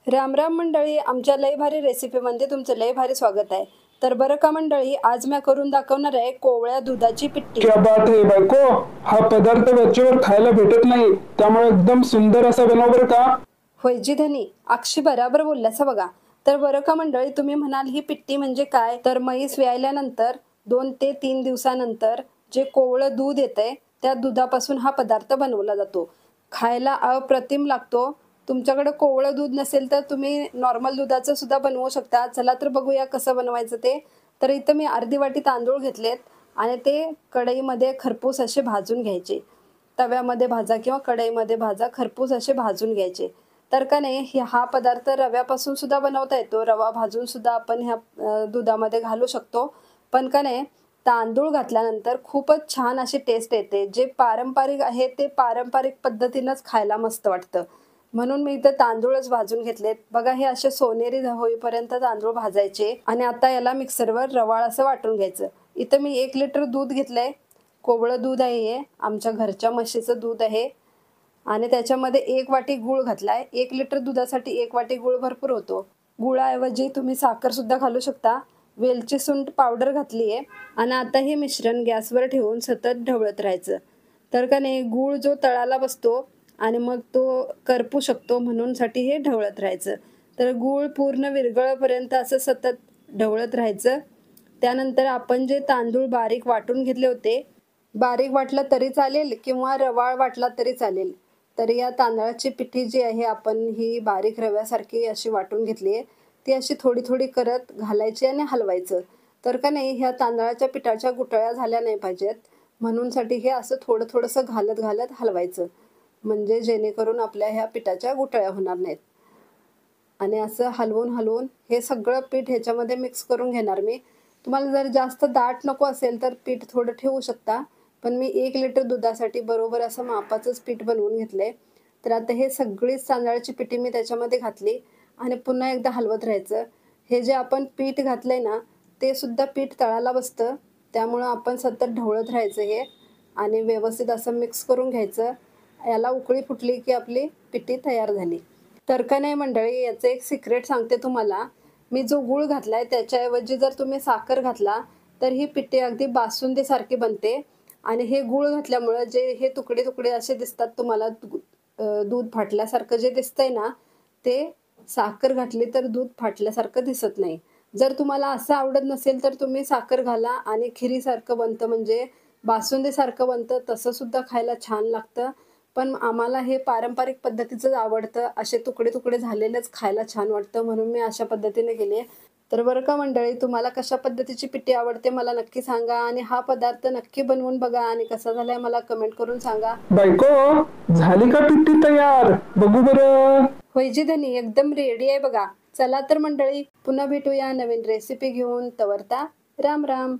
राम राम मंडळी, आमच्या लय भारी रेसिपीमध्ये तुमचं लय भारी स्वागत आहे। तर बरं का मंडळी, आज मी करून दाखवणार आहे कोवळ्या दुधाची पिट्टी। क्या बात है बायको, हा पदार्थ वरचेवर खायला भेटत नाही, त्यामुळे एकदम सुंदर असा बनव बरं का। होय जी धनी, अक्षी बराबर बोलल्यास बघा। तर बरं का मंडळी, तुम्ही म्हणाल ही पिट्टी म्हणजे काय, तर म्हैस व्यायल्यानंतर 2 ते 3 दिवसानंतर जे कोवळं दूध येतंय त्या दुधापासून हा पदार्थ बनवला जातो। खायला अप्रतिम लागतो। तुमच्याकडे कोवळं दूध नसेल तर तुम्ही नॉर्मल दुधाचं सुद्धा बनवू शकता। चला तर बघूया कसं बनवायचं ते। तर इथं मी अर्धी वाटी तांदूळ घेतलेत आणि ते कढईमध्ये खरपूस असे भाजून घ्यायचे। तव्यामध्ये भाजा किंवा कढईमध्ये भाजा, खरपूस असे भाजून घ्यायचे। तर का नाही, हा पदार्थ रव्यापासून सुद्धा बनवता येतो। रवा भाजून सुद्धा आपण ह्या दुधामध्ये घालू शकतो। पण का नाही, तांदूळ घातल्यानंतर खूपच छान अशी टेस्ट येते। जे पारंपरिक आहे ते पारंपरिक पद्धतीनेच खायला मस्त वाटतं। म्हणून मी इथे तांदूळच भाजून घेतलेत बघा। हे असे सोनेरी होईपर्यंत तांदूळ भाजायचे आणि आता याला मिक्सरवर रवाळ असं वाटून घ्यायचं। इथं मी 1 लिटर दूध घेतलंय। कोवळं दूध आहे, हे आमच्या घरच्या म्हशीचं दूध आहे आणि त्याच्यामध्ये 1 वाटी गूळ घातलाय। 1 लिटर दुधासाठी 1 वाटी गूळ भरपूर होतो। गुळाऐवजी तुम्ही साखर सुद्धा घालू शकता। वेलची सुंठ पावडर घातली आहे आणि आता हे मिश्रण गॅसवर ठेवून सतत ढवळत राहायचं। तर का नाही, गूळ जो तळाला बसतो आणि मग तो करपू शकतो, म्हणून साठी हे ढवळत राहायचं। तर गूळ पूर्ण विरघळेपर्यंत असं सतत ढवळत राहायचं। त्यानंतर आपण जे तांदूळ बारीक वाटून घेतले होते, बारीक वाटलं तरी चालेल किंवा रवाळ वाटला तरी चालेल। तर या तांदळाची पिठी जी आहे आपण ही बारीक रव्यासारखी अशी वाटून घेतली आहे, ती अशी थोडी थोडी करत घालायची आणि हलवायचं। तर का नाही, ह्या तांदळाच्या पिठाच्या गुठळ्या झाल्या नाही पाहिजेत, म्हणून साठी हे असं थोडं थोडंसं घालत घालत हलवायचं, म्हणजे जेणेकरून आपल्या ह्या पिठाच्या गुठळ्या होणार नाहीत। आणि असं हलवून हलवून हे सगळं पीठ ह्याच्यामध्ये मिक्स करून घेणार मी। तुम्हाला जर जास्त दाट नको असेल तर पीठ थोडं ठेवू शकता, पण मी 1 लिटर दुधासाठी बरोबर असं मापाचंच पीठ बनवून घेतलंय। तर आता हे सगळीच तांदळाची पिठी मी त्याच्यामध्ये घातली आणि पुन्हा एकदा हलवत राहायचं। हे जे आपण पीठ घातलंय ना, ते सुद्धा पीठ तळाला बसतं, त्यामुळं आपण सतत ढवळत राहायचं हे आणि व्यवस्थित असं मिक्स करून घ्यायचं। याला उकळी फुटली की आपली पिठी तयार झाली। तर का नाही मंडळी, याचं एक सिक्रेट सांगते तुम्हाला। मी जो गूळ घातलाय त्याच्याऐवजी जर तुम्ही साखर घातला तर ही पिठी अगदी बासुंदीसारखी बनते। आणि हे गूळ घातल्यामुळे जे हे तुकडे तुकडे असे दिसतात तुम्हाला, दूध फाटल्यासारखं जे दिसतंय ना, ते साखर घातली तर दूध फाटल्यासारखं दिसत नाही। जर तुम्हाला असं आवडत नसेल तर तुम्ही साखर घाला आणि खिरीसारखं बनतं, म्हणजे बासुंदीसारखं बनतं, तसं सुद्धा खायला छान लागतं। पण आम्हाला हे पारंपरिक पद्धतीचंच आवडतं, असे तुकडे तुकडे झालेलेच खायला छान वाटतं, म्हणून मी अशा पद्धतीने केली आहे। तर बरं का मंडळी, तुम्हाला कशा पद्धतीची पिठी आवडते मला नक्की सांगा आणि हा पदार्थ नक्की बनवून बघा आणि कसा झालाय मला कमेंट करून सांगा। बायको, झाली का पिट्टी तयार, बघू बरं। होय जी धनी, एकदम रेडी आहे बघा। चला तर मंडळी, पुन्हा भेटूया नवीन रेसिपी घेऊन। तवरता राम राम।